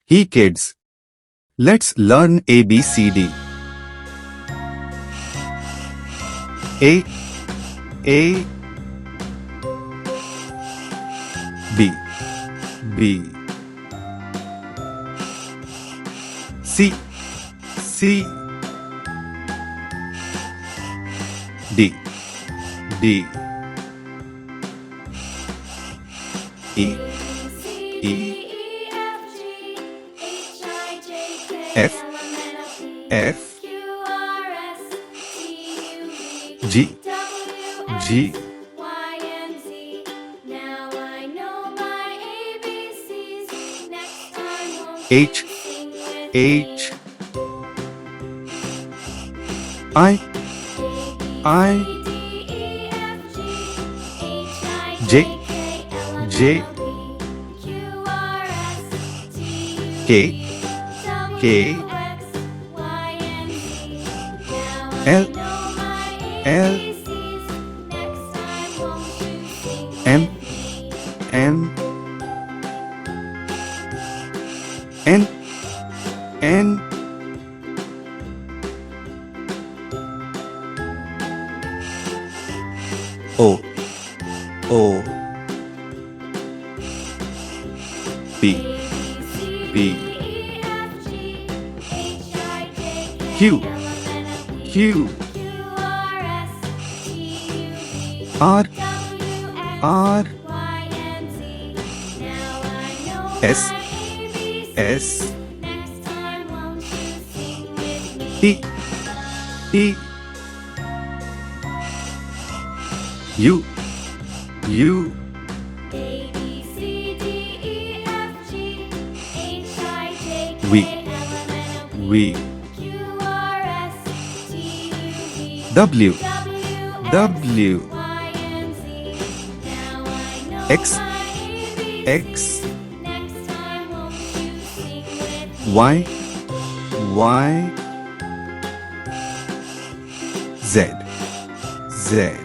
Hey kids, let's learn ABCD. A B B C D E F G H I J K L M N O P Q R S T U V W X Y Z